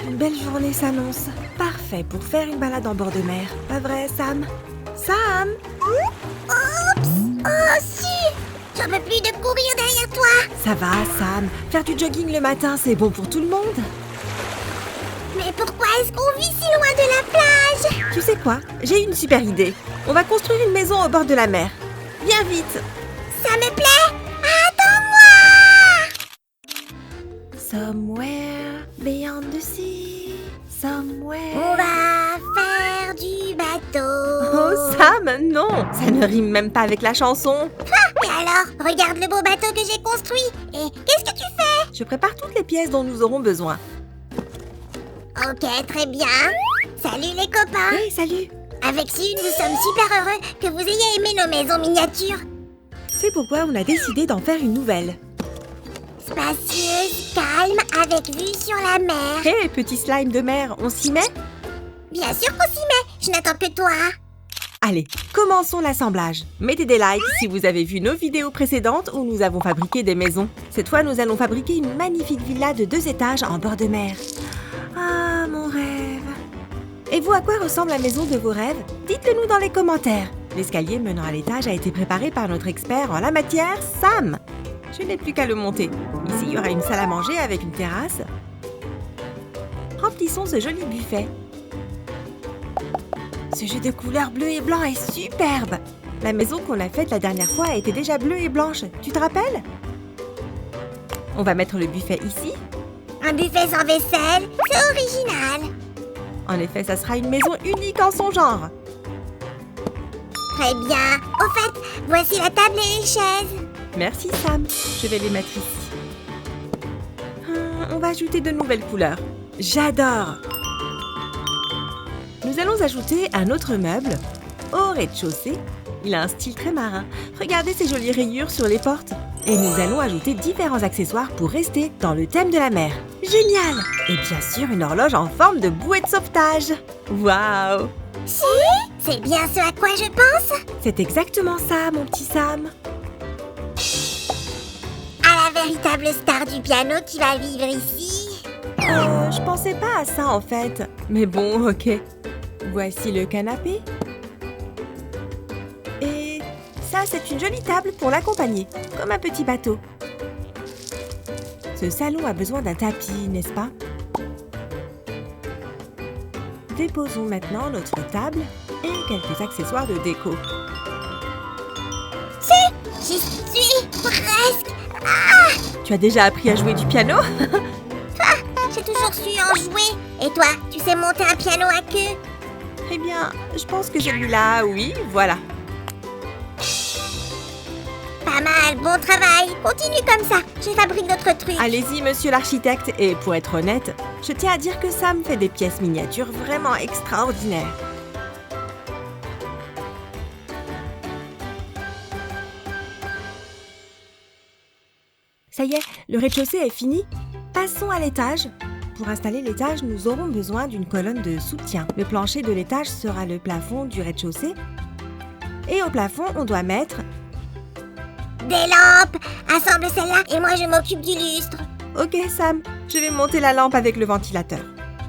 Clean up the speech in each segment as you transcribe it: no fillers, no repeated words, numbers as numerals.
Une belle journée s'annonce. Parfait pour faire une balade en bord de mer. Pas vrai, Sam? Sam! Oups! Oh si! J'en peux plus de courir derrière toi! Ça va, Sam. Faire du jogging le matin, c'est bon pour tout le monde. Mais pourquoi est-ce qu'on vit si loin de la plage? Tu sais quoi? J'ai une super idée. On va construire une maison au bord de la mer. Viens vite! Ça me plaît! Attends-moi! Somewhere beyond the sea. Somewhere. On va faire du bateau. Oh, Sam, non! Ça ne rime même pas avec la chanson. Et alors, regarde le beau bateau que j'ai construit. Et qu'est-ce que tu fais? Je prépare toutes les pièces dont nous aurons besoin. Ok, très bien. Salut les copains. Hey, salut! Avec Siu, nous sommes super heureux que vous ayez aimé nos maisons miniatures. C'est pourquoi on a décidé d'en faire une nouvelle. Spacieuse, calme, avec vue sur la mer. Hé, petit slime de mer, on s'y met? Bien sûr qu'on s'y met. Je n'attends que toi. Allez, commençons l'assemblage. Mettez des likes si vous avez vu nos vidéos précédentes où nous avons fabriqué des maisons. Cette fois, nous allons fabriquer une magnifique villa de 2 étages en bord de mer. Ah, mon rêve! Et vous, à quoi ressemble la maison de vos rêves? Dites-le nous dans les commentaires. L'escalier menant à l'étage a été préparé par notre expert en la matière, Sam. Je n'ai plus qu'à le monter. Ici, il y aura une salle à manger avec une terrasse. Remplissons ce joli buffet. Ce jeu de couleurs bleu et blanc est superbe. La maison qu'on a faite la dernière fois était déjà bleue et blanche. Tu te rappelles? On va mettre le buffet ici. Un buffet sans vaisselle, c'est original. En effet, ça sera une maison unique en son genre. Très bien. Au fait, voici la table et les chaises. Merci Sam. Je vais les mettre ici. On va ajouter de nouvelles couleurs. J'adore! Nous allons ajouter un autre meuble au rez-de-chaussée. Il a un style très marin. Regardez ces jolies rayures sur les portes. Et nous allons ajouter différents accessoires pour rester dans le thème de la mer. Génial! Et bien sûr, une horloge en forme de bouée de sauvetage. Waouh! Si, c'est bien ce à quoi je pense. C'est exactement ça, mon petit Sam. À la véritable star du piano qui va vivre ici. Je pensais pas à ça en fait. Mais bon, ok. Voici le canapé. Et ça, c'est une jolie table pour l'accompagner, comme un petit bateau. Ce salon a besoin d'un tapis, n'est-ce pas? Déposons maintenant notre table et quelques accessoires de déco. J'y suis presque. Tu as déjà appris à jouer du piano? J'ai toujours su en jouer. Et toi, tu sais monter un piano à queue? Eh bien, je pense que celui-là, oui, voilà. Pas mal, bon travail. Continue comme ça. Je fabrique d'autres trucs. Allez-y, monsieur l'architecte. Et pour être honnête, je tiens à dire que Sam fait des pièces miniatures vraiment extraordinaires. Ça y est, le rez-de-chaussée est fini. Passons à l'étage. Pour installer l'étage, nous aurons besoin d'une colonne de soutien. Le plancher de l'étage sera le plafond du rez-de-chaussée. Et au plafond, on doit mettre... Des lampes. Assemble celle-là et moi je m'occupe du lustre. Ok Sam, je vais monter la lampe avec le ventilateur.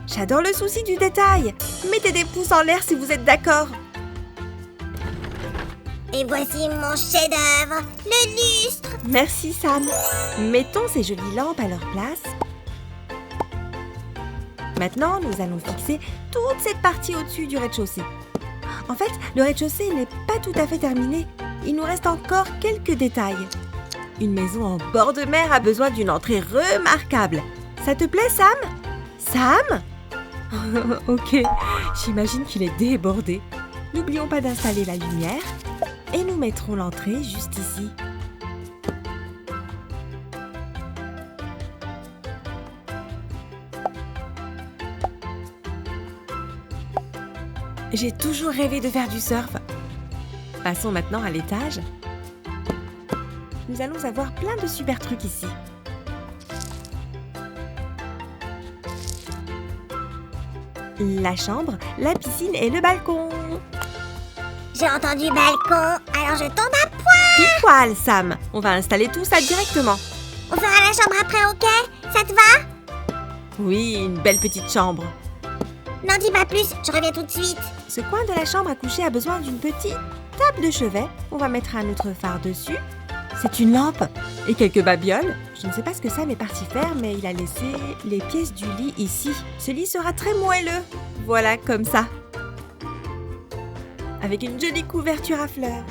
J'adore le souci du détail. Mettez des pouces en l'air si vous êtes d'accord. Et voici mon chef-d'œuvre, le lustre. Merci Sam. Mettons ces jolies lampes à leur place. Maintenant, nous allons fixer toute cette partie au-dessus du rez-de-chaussée. En fait, le rez-de-chaussée n'est pas tout à fait terminé. Il nous reste encore quelques détails. Une maison en bord de mer a besoin d'une entrée remarquable. Ça te plaît, Sam? Sam? Ok, j'imagine qu'il est débordé. N'oublions pas d'installer la lumière et nous mettrons l'entrée juste ici. J'ai toujours rêvé de faire du surf. Passons maintenant à l'étage. Nous allons avoir plein de super trucs ici. La chambre, la piscine et le balcon. J'ai entendu balcon, alors je tombe à point. Pile poil, Sam. On va installer tout ça directement. On fera la chambre après, ok? Ça te va? Oui, une belle petite chambre. N'en dis pas plus, je reviens tout de suite. Ce coin de la chambre à coucher a besoin d'une petite table de chevet. On va mettre un autre phare dessus. C'est une lampe et quelques babioles. Je ne sais pas ce que Sam est parti faire, mais il a laissé les pièces du lit ici. Ce lit sera très moelleux. Voilà, comme ça. Avec une jolie couverture à fleurs.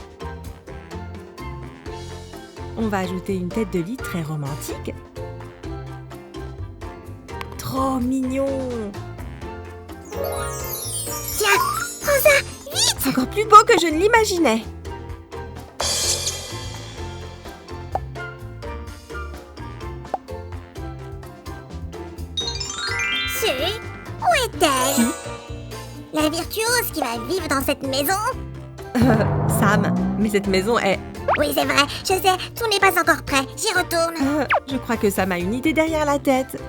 On va ajouter une tête de lit très romantique. Trop mignon! Tiens, prends ça, vite! C'est encore plus beau que je ne l'imaginais. Où est-elle? La virtuose qui va vivre dans cette maison? Sam, mais cette maison est... Oui, c'est vrai, je sais, tout n'est pas encore prêt, j'y retourne. Je crois que Sam a une idée derrière la tête.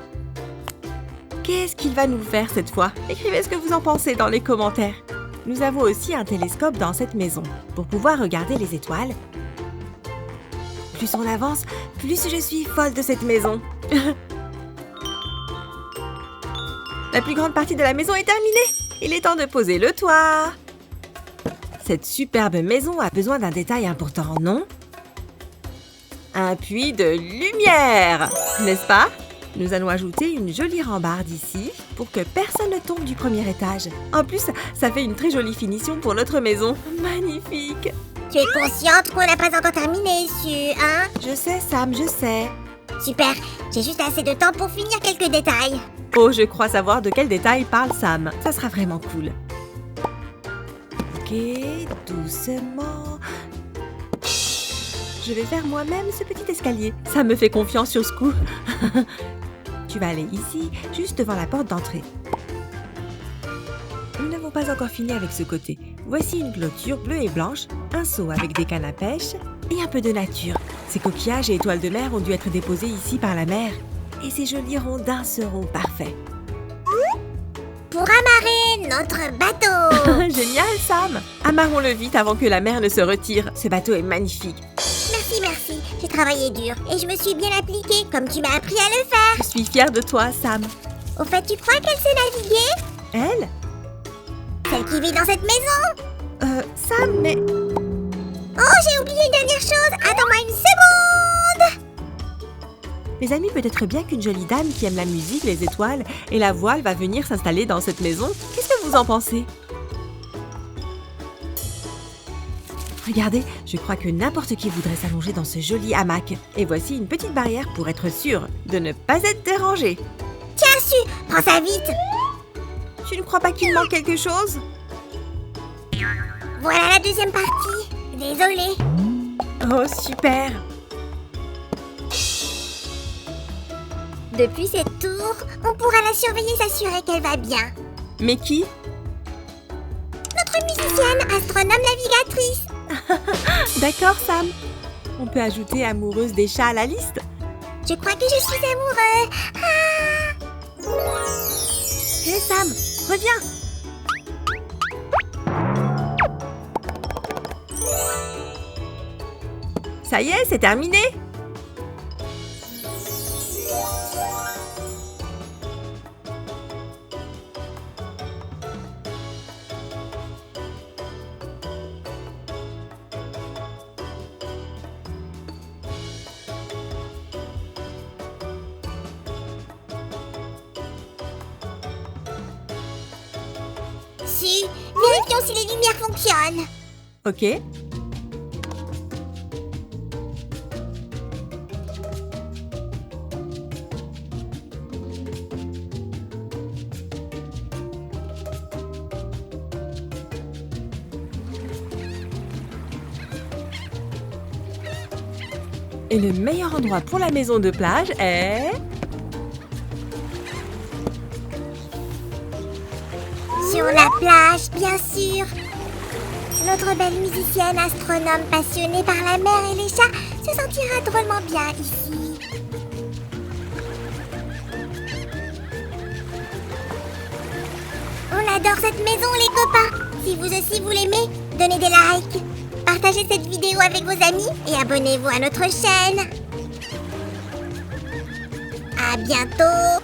Qu'est-ce qu'il va nous faire cette fois? Écrivez ce que vous en pensez dans les commentaires. Nous avons aussi un télescope dans cette maison pour pouvoir regarder les étoiles. Plus on avance, plus je suis folle de cette maison. La plus grande partie de la maison est terminée. Il est temps de poser le toit. Cette superbe maison a besoin d'un détail important, non? Un puits de lumière, n'est-ce pas? Nous allons ajouter une jolie rambarde ici pour que personne ne tombe du premier étage. En plus, ça fait une très jolie finition pour notre maison. Magnifique! Tu es consciente qu'on n'a pas encore terminé, hein? Je sais, Sam, je sais. Super, j'ai juste assez de temps pour finir quelques détails. Oh, je crois savoir de quel détail parle Sam. Ça sera vraiment cool. Ok, doucement. Je vais faire moi-même ce petit escalier. Ça me fait confiance sur ce coup. Tu vas aller ici, juste devant la porte d'entrée. Nous n'avons pas encore fini avec ce côté. Voici une clôture bleue et blanche, un seau avec des cannes à pêche et un peu de nature. Ces coquillages et étoiles de mer ont dû être déposés ici par la mer. Et ces jolis rondins seront parfaits. Pour amarrer notre bateau. Génial, Sam! Amarrons-le vite avant que la mer ne se retire. Ce bateau est magnifique. Merci. J'ai travaillé dur et je me suis bien appliquée comme tu m'as appris à le faire. Je suis fière de toi, Sam. Au fait, tu crois qu'elle sait naviguer? Elle? Celle qui vit dans cette maison? Sam, mais... Oh, j'ai oublié une dernière chose. Attends-moi une seconde. Mes amis, peut-être bien qu'une jolie dame qui aime la musique, les étoiles et la voile va venir s'installer dans cette maison. Qu'est-ce que vous en pensez? Regardez, je crois que n'importe qui voudrait s'allonger dans ce joli hamac. Et voici une petite barrière pour être sûr de ne pas être dérangé. Tiens, Su, prends ça vite. Tu ne crois pas qu'il manque quelque chose? Voilà la deuxième partie. Désolée. Oh, super! Depuis cette tour, on pourra la surveiller et s'assurer qu'elle va bien. Mais qui? Notre musicienne, astronome navigatrice. D'accord, Sam. On peut ajouter amoureuse des chats à la liste. Je crois que je suis amoureux. Hé, Sam, reviens! Ça y est, c'est terminé! Su, vérifions si les lumières fonctionnent. Ok. Et le meilleur endroit pour la maison de plage est... Sur la plage, bien sûr. Notre belle musicienne astronome passionnée par la mer et les chats se sentira drôlement bien ici. On adore cette maison, les copains. Si vous aussi vous l'aimez, donnez des likes. Partagez cette vidéo avec vos amis et abonnez-vous à notre chaîne. À bientôt.